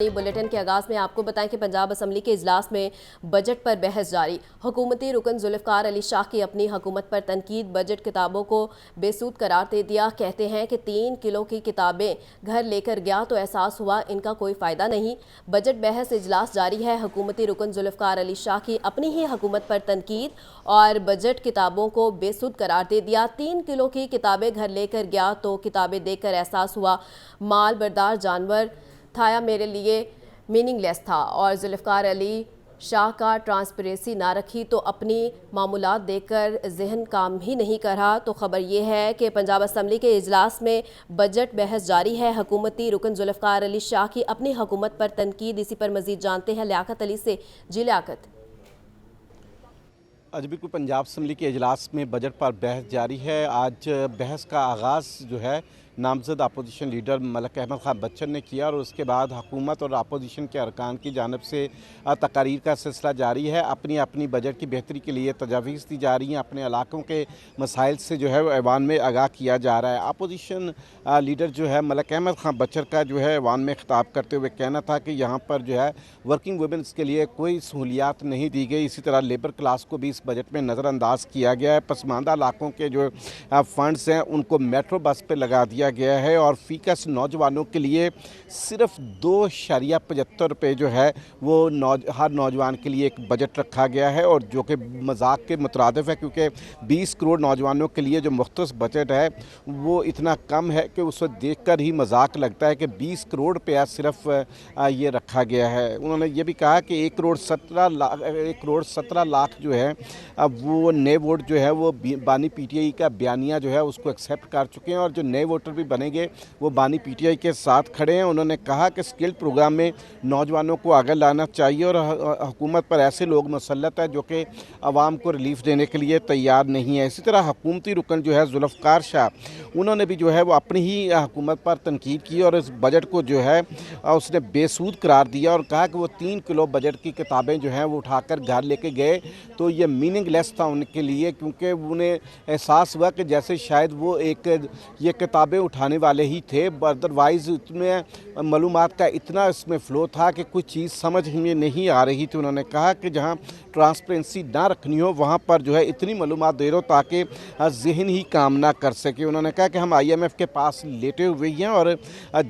Bulletin के आगाज में आपको बताएं कि पंजाब असम्बली के इजलास में बजट पर बहस जारी। हुकूमती रुकन जुल्फ़िकार अली शाह की अपनी हुकूमत पर तनकीद। बजट किताबों को बेसूद करार दे दिया। कहते हैं कि 3 किलो की किताबें घर लेकर गया तो एहसास हुआ इनका कोई फ़ायदा नहीं। बजट बहस इजलास जारी है। हुकूमती रुकन जुल्फ़िकार अली शाह की अपनी ही हुकूमत पर तनकीद और बजट किताबों को बेसूद करार दे दिया। 3 किलो की किताबें घर लेकर गया तो किताबें देखकर एहसास हुआ माल बरदार जानवर था मेरे लिए मीनिंगलेस था। और जुल्फ़िकार अली शाह का ट्रांसपेरेंसी ना रखी तो अपनी मामूलात देखकर जहन काम ही नहीं कर रहा। तो खबर ये है कि पंजाब असम्बली के इजलास में बजट बहस जारी है। हुकूमती रुकन जुल्फ़िकार अली शाह की अपनी हुकूमत पर तनकीद। इसी पर मजीद जानते हैं लियाकत अली से। जी लियाकत। आज बिल्कुल पंजाब असम्बली के इजलास में बजट पर बहस जारी है। आज बहस का आगाज़ जो है नामजद अपोजिशन लीडर मलिक अहमद खान बच्चन ने किया और उसके बाद हुकूमत और अपोजिशन के अरकान की जानब से तकारीर का सिलसिला जारी है। अपनी अपनी बजट की बेहतरी के लिए तजावीज़ दी जा रही हैं। अपने इलाकों के मसाइल से जो है ऐवान में आगाह किया जा रहा है। अपोजिशन लीडर जो है मलिक अहमद खान बच्चन का जो है ऐवान में खिताब करते हुए कहना था कि यहाँ पर जो है वर्किंग वुमेन्स के लिए कोई सहूलियात नहीं दी गई। इसी तरह लेबर क्लास को भी इस बजट में नज़रअंदाज किया गया है। पसमानदा इलाकों के जो फंड्स हैं उनको मेट्रो बस पर लगा दिया गया है और फीकस नौजवानों के लिए सिर्फ 2.75 रुपये जो है वो हर नौजवान के लिए एक बजट रखा गया है और जो कि मजाक के मुतरादिफ है, क्योंकि 20 करोड़ नौजवानों के लिए जो मुख्तस बजट है वो इतना कम है कि उसको देख कर ही मजाक लगता है कि 20 करोड़ रुपया सिर्फ ये रखा गया है। उन्होंने ये भी कहा कि 1 करोड़ 17 लाख जो है अब वो नए वोट जो है वो बानी पीटीआई का बयानिया जो है उसको एक्सेप्ट कर चुके हैं और जो नए वोटर भी बनेंगे वो बानी पीटीआई के साथ खड़े हैं। उन्होंने कहा कि स्किल्ड प्रोग्राम में नौजवानों को आगे लाना चाहिए और हुकूमत पर ऐसे लोग मुसल्लत है जो कि आवाम को रिलीफ देने के लिए तैयार नहीं है। इसी तरह हुकूमती रुकन जो है जुल्फ़िकार शाह उन्होंने भी जो है वो अपनी ही हुकूमत पर तनकीद की और इस बजट को जो है उसने बेसूद करार दिया और कहा कि वो 3 किलो बजट की किताबें जो हैं वो उठाकर घर लेके गए तो ये मीनिंगलेस था उनके लिए, क्योंकि उन्हें एहसास हुआ कि जैसे शायद वो ये किताबें उठाने वाले ही थे। अदरवाइज़ इसमें मालूमात का इतना इसमें फ़्लो था कि कुछ चीज़ समझ में नहीं आ रही थी। उन्होंने कहा कि जहाँ ट्रांसपेरेंसी ना रखनी हो वहाँ पर जो है इतनी मालूमात दे दो ताकि जहन ही काम ना कर सके। उन्होंने कहा कि हम IMF के पास लेटे हुए हैं और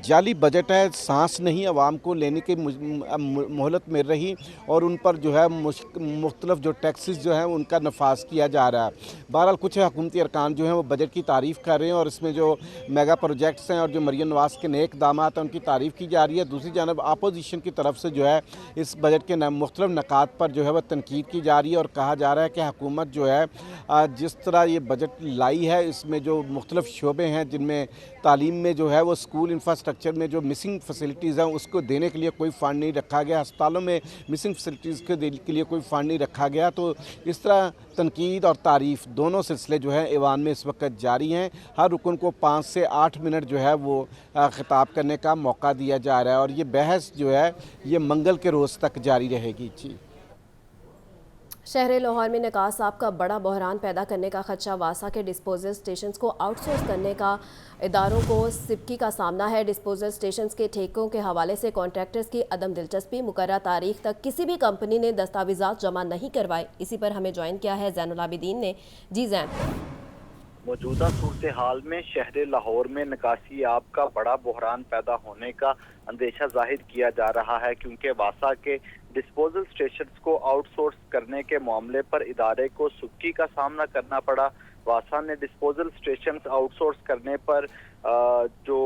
जाली बजट है, सांस नहीं आवाम को लेने की मोहलत मिल रही और उन पर जो है मुख्तलिफ जो टैक्सेस जो हैं उनका नफाज किया जा रहा है। बहरहाल कुछ हुकूमती अरकान जो हैं वो बजट की तारीफ़ कर रहे हैं और इसमें जो मेगा प्रोजेक्ट्स हैं और जो मरियम नवाज़ के नए इक़दाम हैं उनकी तारीफ़ की जा रही है। दूसरी जानब अपोजिशन की तरफ से जो है इस बजट के मुख्तलिफ नकात पर जो है वह तनकीद की जा रही है और कहा जा रहा है कि हुकूमत जो है जिस तरह ये बजट लाई है इसमें जो मुख्तलिफ शोबे हैं जिनमें तालीम में जो है वो स्कूल इंफ्रास्ट्रक्चर में जो मिसिंग फैसिलिटीज़ हैं उसको देने के लिए कोई फ़ंड नहीं रखा गया, अस्पतालों में मिसिंग फैसिलिटीज़ के लिए कोई फ़ंड नहीं रखा गया। तो इस तरह तनकीद और तारीफ़ दोनों सिलसिले जो हैं ऐवान में इस वक्त जारी हैं। हर रुकन को 5 से 8 मिनट जो है वो खिताब करने का मौका दिया जा रहा है और ये बहस जो है ये मंगल के रोज़ तक जारी रहेगी। जी। शहर लाहौर में निकाह साहब का बड़ा बहरान पैदा करने का खदशा। वासा के डिस्पोजल स्टेशंस को आउटसोर्स करने का इदारों को सिपकी का सामना है। डिस्पोजल स्टेशंस के ठेकों के हवाले से कॉन्ट्रैक्टर्स की अदम दिलचस्पी। मुकर्रर तारीख तक किसी भी कंपनी ने दस्तावेजात जमा नहीं करवाए। इसी पर हमें ज्वाइन किया है ज़ैनुल आबिदीन ने। जी ज़ैन। मौजूदा सूरत हाल में शहर लाहौर में निकासी आब का बड़ा बहरान पैदा होने का अंदेशा जाहिर किया जा रहा है, क्योंकि वासा के डिस्पोजल स्टेशंस को आउटसोर्स करने के मामले पर इदारे को सुक्की का सामना करना पड़ा। वासा ने डिस्पोजल स्टेशंस आउटसोर्स करने पर जो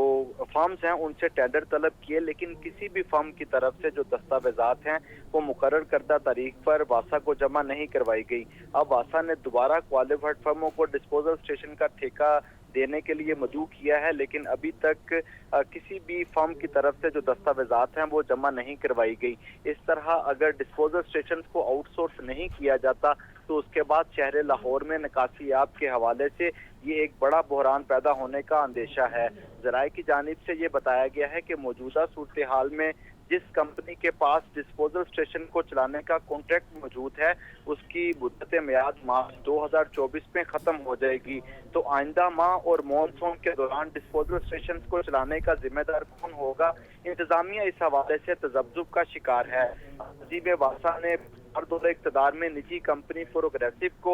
फर्म्स हैं उनसे टेंडर तलब किए, लेकिन किसी भी फर्म की तरफ से जो दस्तावेजात हैं वो मुकर्रर करदा तारीख पर वासा को जमा नहीं करवाई गई। अब वासा ने दोबारा क्वालिफाइड फर्मों को डिस्पोजल स्टेशन का ठेका देने के लिए मदऊ किया है, लेकिन अभी तक किसी भी फर्म की तरफ से जो दस्तावेजात हैं वो जमा नहीं करवाई गई। इस तरह अगर डिस्पोजल स्टेशन को आउटसोर्स नहीं किया जाता तो उसके बाद शहर लाहौर में निकासियात के हवाले से ये एक बड़ा बहरान पैदा होने का अंदेशा है। ज़राए की जानिब से ये बताया गया है कि मौजूदा सूरत हाल में जिस कंपनी के पास डिस्पोजल स्टेशन को चलाने का कॉन्ट्रैक्ट मौजूद है उसकी मुद्दत मियाद मार्च 2024 में खत्म हो जाएगी। तो आइंदा माह और मॉनसून के दौरान डिस्पोजल स्टेशन को चलाने का जिम्मेदार कौन होगा, इंतजामिया इस हवाले से तजब्जुब का शिकार है। वजीर वासा ने दौरे इक़्तिदार में निजी कंपनी प्रोग्रेसिव को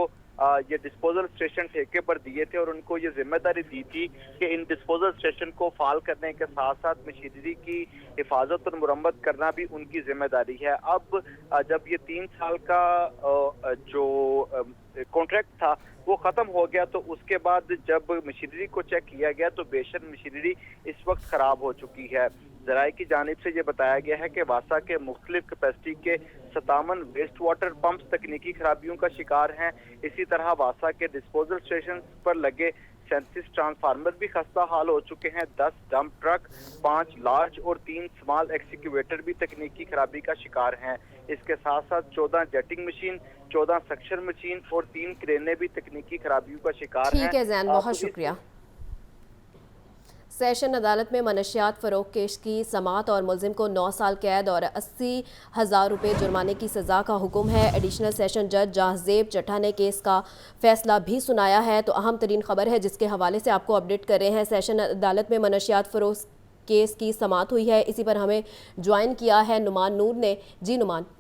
ये डिस्पोजल स्टेशन ठेके पर दिए थे और उनको ये जिम्मेदारी दी थी कि इन डिस्पोजल स्टेशन को फाल करने के साथ साथ मशीनरी की हिफाजत और मुरम्मत करना भी उनकी जिम्मेदारी है। अब जब ये 3 साल का जो कॉन्ट्रैक्ट था वो खत्म हो गया तो उसके बाद जब मशीनरी को चेक किया गया तो बेशक मशीनरी इस वक्त खराब हो चुकी है। ज़राए की जानिब से ये बताया गया है कि वासा के मुख्तलिफ कैपेसिटी के 57 वेस्ट वाटर पंप्स तकनीकी खराबियों का शिकार हैं। इसी तरह वासा के डिस्पोजल स्टेशन पर लगे 37 ट्रांसफार्मर भी खस्ता हाल हो चुके हैं। 10 डंप ट्रक, 5 लार्ज और 3 स्मॉल एक्सक्यूवेटर भी तकनीकी खराबी का शिकार हैं। इसके साथ साथ 14 जेटिंग मशीन, 14 सक्शन मशीन और 3 क्रेनें भी तकनीकी खराबियों का शिकार हैं। ठीक है जैन, बहुत शुक्रिया। सेशन अदालत में मनशियात फ़रोग केस की समाअत और मुलजिम को 9 साल कैद और 80,000 रुपये जुर्माने की सज़ा का हुक्म है। एडिशनल सेशन जज जहाज़ेब चट्टा ने केस का फैसला भी सुनाया है। तो अहम तरीन खबर है जिसके हवाले से आपको अपडेट कर रहे हैं। सेशन अदालत में मनशियात फ़रोग केस की समाअत हुई है। इसी पर हमें ज्वाइन किया है नुमान नूर ने। जी नुमान।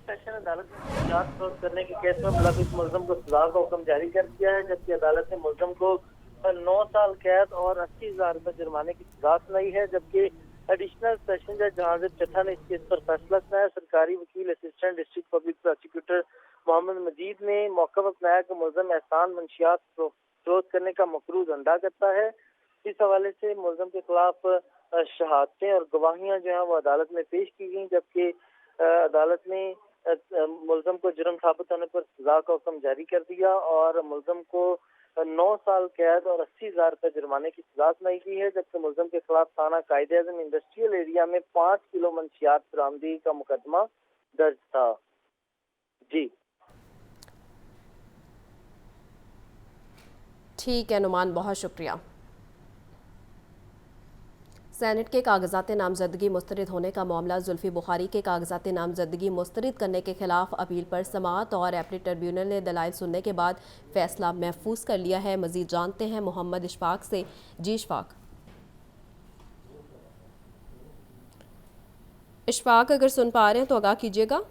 सेशन अदालत ने मनशियात फ़रोग करने के केस में मुलविस मुलज़िम को सज़ा का हुक्म जारी कर दिया है, जबकि अदालत ने मुलज़िम को 9 साल कैद और 80,000 रुपये जुर्माने की सजा सुनाई है। जबकि एडिशनल सेशन जज जहाज़ेब चट्टा ने इस केस पर फैसला सुनाया। सरकारी वकील assistant district public prosecutor Mohammad Majeed ने मौक़िफ़ अपनाया कि मुलज़िम एहसान मंशियात फ़रोग करने का मकरूह धंधा करता है। इस हवाले से मुलज़िम के खिलाफ शहादतें और गवाहियाँ जो हैं वो अदालत में पेश की गई, जबकि अदालत ने मुलज़िम को जुर्म साबित होने पर सजा का हुक्म जारी कर दिया और मुलज़िम को 9 साल कैद और 80,000 रुपये जुर्माने की सजा सुनाई गई है। जबकि मुलज़िम के खिलाफ थाना कायदे-ए-आज़म इंडस्ट्रियल एरिया में 5 किलो मंशियात बरामदगी का मुकदमा दर्ज था। जी ठीक है नुमान, बहुत शुक्रिया। सेनेट के कागजात नामजदगी मुस्तरद होने का मामला जुल्फी बुखारी के कागजात नामजदगी मुस्तरद करने के खिलाफ अपील पर समाअत और एपलेट ट्रिब्यूनल ने दलाइल सुनने के बाद फैसला महफूज कर लिया है। मजीद जानते हैं मोहम्मद इशफाक से। जी इशफाक। इशफाक अगर सुन पा रहे हैं तो आगाह कीजिएगा।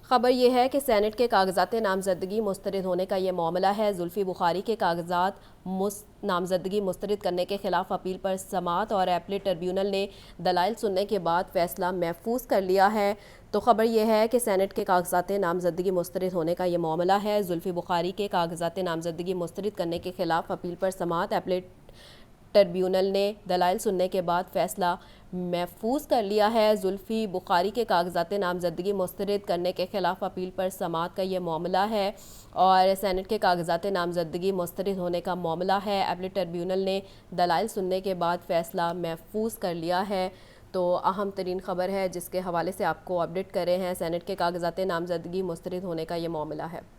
खबर यह है कि सेनेट के कागजात नामजदगी मुस्तरद होने का ये मामला है। जुल्फी बुखारी के कागजात नामजदगी मुस्तरद करने के खिलाफ अपील पर समाअत और एपलेट ट्रिब्यूनल ने दलाइल सुनने के बाद फैसला महफूज कर लिया है। तो खबर यह है कि सेनेट के कागजात नामजदगी मुस्तरद होने का ये मामला है। जुल्फी बुखारी के कागजात नामजदगी मुस्तरद करने के खिलाफ अपील पर समाअत एपलेट ट्रिब्यूनल ने दलाइल सुनने के बाद फैसला महफूज कर लिया है। जुल्फी बुखारी के कागजात नामजदगी मुस्तरद करने के खिलाफ अपील पर समाअत का ये मामला है और सेनेट के कागजात नामजदगी मुस्तरद होने का मामला है। एपलेट ट्रिब्यूनल ने दलाइल सुनने के बाद फैसला महफूज कर लिया है। तो अहम तरीन खबर है जिसके हवाले से आपको अपडेट कर रहे हैं। सेनेट के कागजात नामजदगी मुस्तरद होने का ये मामला है।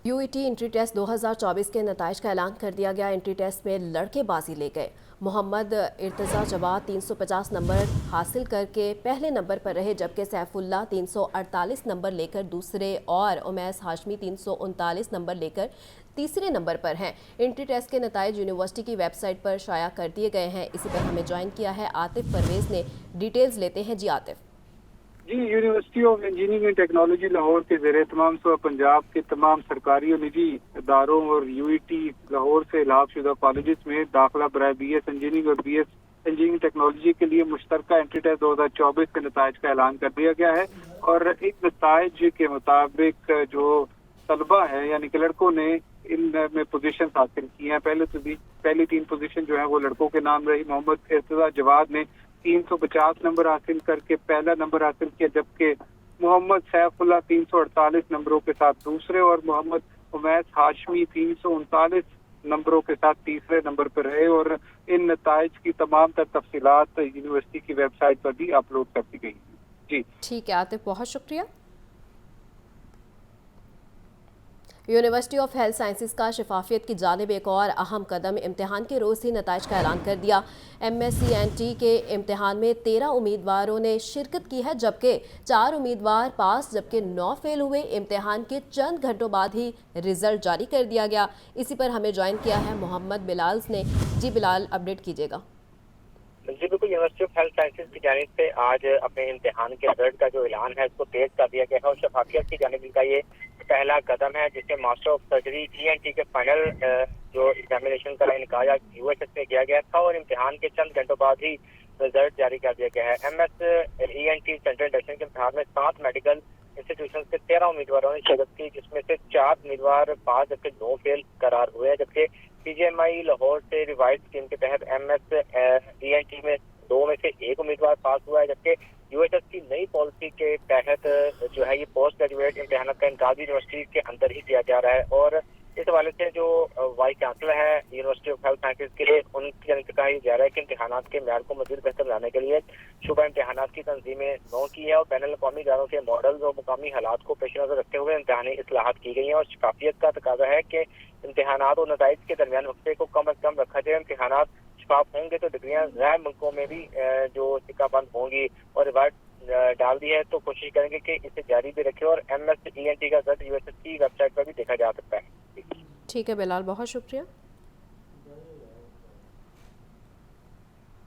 यूईटी एंट्री टेस्ट 2024 के नताइज का ऐलान कर दिया गया। एंट्री टेस्ट में लड़के बाजी ले गए। मोहम्मद इर्तज़ा जवाद 350 नंबर हासिल करके पहले नंबर पर रहे, जबकि सैफुल्लाह 348 नंबर लेकर दूसरे और उमैस हाशमी 339 नंबर लेकर तीसरे नंबर पर हैं। एंट्री टेस्ट के नताइज यूनिवर्सिटी की वेबसाइट पर शाया कर दिए गए हैं। इसी पर हमें ज्वाइन किया है आतिफ परवेज़ ने। डिटेल्स लेते हैं। जी आतिफ। जी, university of engineering and technology Lahore के ज़ेरे तमाम पंजाब के तमाम सरकारी और निजी इदारों और यूईटी लाहौर से इलाहाशुदा कॉलेजेस में दाखिला बराए BS इंजीनियरिंग और BS इंजीनियरिंग टेक्नोलॉजी के लिए मुश्तरका एंट्री टेस्ट 2024 के नताइज का ऐलान कर दिया गया है। और इन नताइज के मुताबिक जो तलबा है यानी कि लड़कों ने इनमें पोजीशन हासिल की हैं। पहली 3 पोजीशन जो है वो लड़कों के नाम रही। मोहम्मद इर्तज़ा जवाद ने 350 नंबर हासिल करके पहला नंबर हासिल किया, जबकि मोहम्मद सैफुल्लाह 348 नंबरों के साथ दूसरे और मोहम्मद उमैस हाशमी 339 नंबरों के साथ तीसरे नंबर पर रहे। और इन नताइज की तमाम तर तफसीलात यूनिवर्सिटी की वेबसाइट पर भी अपलोड कर दी गई। जी ठीक है आतिफ, बहुत शुक्रिया। यूनिवर्सिटी ऑफ हेल्थ साइंसेज का शफाफियत की जानिब एक और अहम कदम, इम्तिहान के रोज़ ही नताइज का ऐलान कर दिया। MSc के इम्तिहान में 13 उम्मीदवारों ने शिरकत की है, जबकि 4 उम्मीदवार पास जबकि 9 फेल हुए। इम्तिहान के चंद घंटों बाद ही रिजल्ट जारी कर दिया गया। इसी पर हमें ज्वाइन किया है मोहम्मद बिलाल ने। जी बिलाल, अपडेट कीजिएगा। जी बिल्कुल, यूनिवर्सिटी ऑफ हेल्थ साइंसेज की जानिब से आज अपने इम्तिहान के रिजल्ट का जो ऐलान है उसको तेज कर दिया गया है और शफाफियत की जानिब का ये पहला कदम है, जिससे मास्टर ऑफ सर्जरी ENT के फाइनल जो एग्जामिनेशन का इनकाया UHS में किया गया था और इम्तिहान के चंद घंटों बाद ही रिजल्ट जारी कर दिया गया है। MS ENT सेंट्रल इंडक्शन के इम्तिहान में 7 मेडिकल इंस्टीट्यूशन से 13 उम्मीदवारों ने शिरकत की, जिसमें से 4 उम्मीदवार पास जबकि 9 फेल करार हुए हैं। जबकि PGMI लाहौर से रिवाइज स्कीम के तहत MS ENT में 2 में से 1 उम्मीदवार पास हुआ है, जबकि UHS की नई पॉलिसी के तहत जो है ये पोस्ट ग्रेजुएट इम्तिहान का इनकाज यूनिवर्सिटी के अंदर ही किया जा रहा है। और इस हवाले से जो वाइस चांसलर है यूनिवर्सिटी ऑफ हेल्थ साइंसेज के लिए, उनकी जानब से कहा जा रहा है कि इम्तिहानात के म्यार को मज़ीद बेहतर बनाने के लिए शुबा इम्तिहानात की तंजीमें नौ की है और बैनुल अक़वामी इदारों के मॉडल्स और मुकामी हालात को पेश नज़र रखते हुए इम्तिहानी इस्लाहात की गई हैं और शफाफियत का तकाजा है कि इम्तिहानात और नताइज के दरमियान वक्फे को कम अज़ कम रखा जाए। इम्तिहानात शफाफ होंगे तो डिग्रियाँ गैर मुल्कों में भी जो सिक्काबंद होंगी और रिवायत डाल दी है तो कोशिश करेंगे कि इसे जारी भी रखें और MS ENT का रिजल्ट UHS की वेबसाइट पर भी देखा जा सकता है। ठीक है बिलाल, बहुत शुक्रिया।